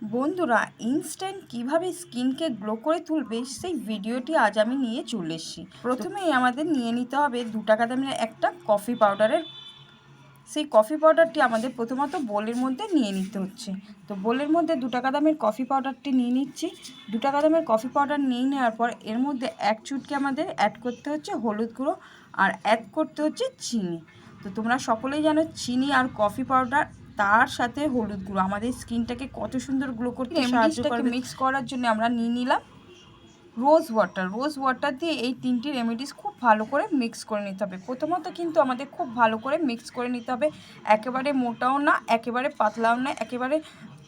বন্ধুরা, ইনস্ট্যান্ট কিভাবে স্কিনকে গ্লো করে তুলবে সেই ভিডিওটি আজ আমি নিয়ে চলে এসেছি। প্রথমেই আমাদের নিয়ে নিতে হবে 2 টাকা দামের একটা কফি পাউডারের। সেই কফি পাউডারটি আমাদের প্রথমত বোলের মধ্যে নিয়ে নিতে হচ্ছে। তো বোলের মধ্যে 2 টাকা দামের কফি পাউডারটি নিয়ে নিচ্ছি। 2 টাকা দামের কফি পাউডার নিয়ে নেওয়ার পর এর মধ্যে 1 চুটকি আমাদের অ্যাড করতে হচ্ছে হলুদ গুঁড়ো আর অ্যাড করতে হচ্ছে চিনি। তো তোমরা সকলেই জানো চিনি আর কফি পাউডার তার সাথে হলুদ গুঁড়ো আমাদের স্কিনটাকে কত সুন্দর গ্লো করতে সাহায্য করবে। মিক্স করার জন্য আমরা নিয়ে নিলাম রোজ ওয়াটার দিয়ে এই 3টি রেমেডিস খুব ভালো করে মিক্স করে নিতে হবে। প্রথমত কিন্তু আমাদের খুব ভালো করে মিক্স করে নিতে হবে, একেবারে মোটাও না একেবারে পাতলাও না, একেবারে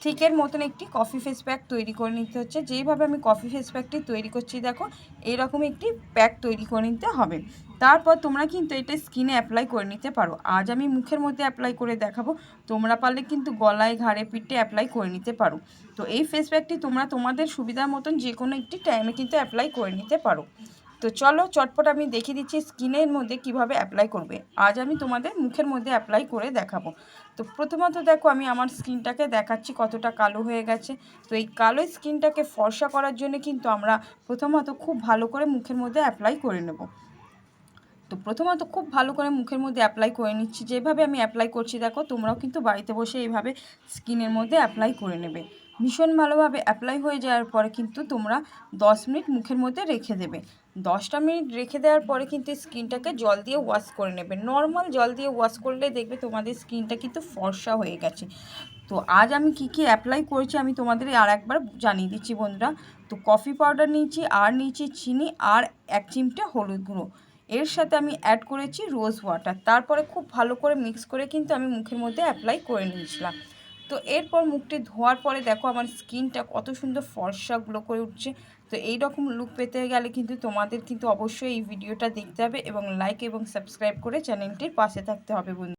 থিকের মতন একটি কফি ফেস প্যাক তৈরি করে নিতে হচ্ছে। যেইভাবে আমি কফি ফেস প্যাকটি তৈরি করছি দেখো, এইরকম একটি প্যাক তৈরি করে নিতে হবে। তারপর তোমরা কিন্তু এটা স্কিনে অ্যাপ্লাই করে নিতে পারো। আজ আমি মুখের মধ্যে অ্যাপ্লাই করে দেখাবো, তোমরা পারলে কিন্তু গলায় ঘাড়ে পিঠে অ্যাপ্লাই করে নিতে পারো। তো এই ফেস প্যাকটি তোমরা তোমাদের সুবিধার মতন যে কোনো একটি টাইমে কিন্তু অ্যাপ্লাই করে নিতে পারো। তো চলো চটপট আমি দেখিয়ে দিচ্ছি স্কিনের মধ্যে কিভাবে অ্যাপ্লাই করবে। আজ আমি তোমাদের মুখের মধ্যে অ্যাপ্লাই করে দেখাবো। তো প্রথমত দেখো, আমি আমার স্কিনটাকে দেখাচ্ছি কতটা কালো হয়ে গেছে। তো এই কালো স্কিনটাকে ফর্সা করার জন্য কিন্তু আমরা প্রথমত খুব ভালো করে মুখের মধ্যে অ্যাপ্লাই করে নেব। তো প্রথমত খুব ভালো করে মুখের মধ্যে অ্যাপ্লাই করে নিচ্ছি। যেভাবে আমি অ্যাপ্লাই করছি দেখো, তোমরাও কিন্তু বাড়িতে বসে এইভাবে স্কিনের মধ্যে অ্যাপ্লাই করে নেবে। ভীষণ ভালোভাবে অ্যাপ্লাই হয়ে যাওয়ার পরে কিন্তু তোমরা 10 মিনিট মুখের মধ্যে রেখে দেবে। 10টা মিনিট রেখে দেওয়ার পরে কিন্তু স্কিনটাকে জল দিয়ে ওয়াশ করে নেবে। নর্মাল জল দিয়ে ওয়াশ করলে দেখবে তোমাদের স্কিনটা কিন্তু ফর্সা হয়ে গেছে। তো আজ আমি কি অ্যাপ্লাই করেছি আমি তোমাদের আর একবার জানিয়ে দিচ্ছি বন্ধুরা। তো কফি পাউডার নিয়েছি, আর নিয়েছি চিনি, আর 1 চিমটে হলুদ গুঁড়ো। এর সাথে আমি অ্যাড করেছি রোজ ওয়াটার। তারপরে খুব ভালো করে মিক্স করে কিন্তু আমি মুখের মধ্যে অ্যাপ্লাই করে নিয়েছিলাম। তো এরপর মুখটি ধোয়ার পরে দেখো আমার স্কিনটা কত সুন্দর ফর্সা গ্লো করে উঠছে। তো এই রকম লুক পেতে গেলে কিন্তু তোমাদের কিন্তু অবশ্যই এই ভিডিওটা দেখতে হবে এবং লাইক এবং সাবস্ক্রাইব করে চ্যানেলটির পাশে থাকতে হবে বন্ধু।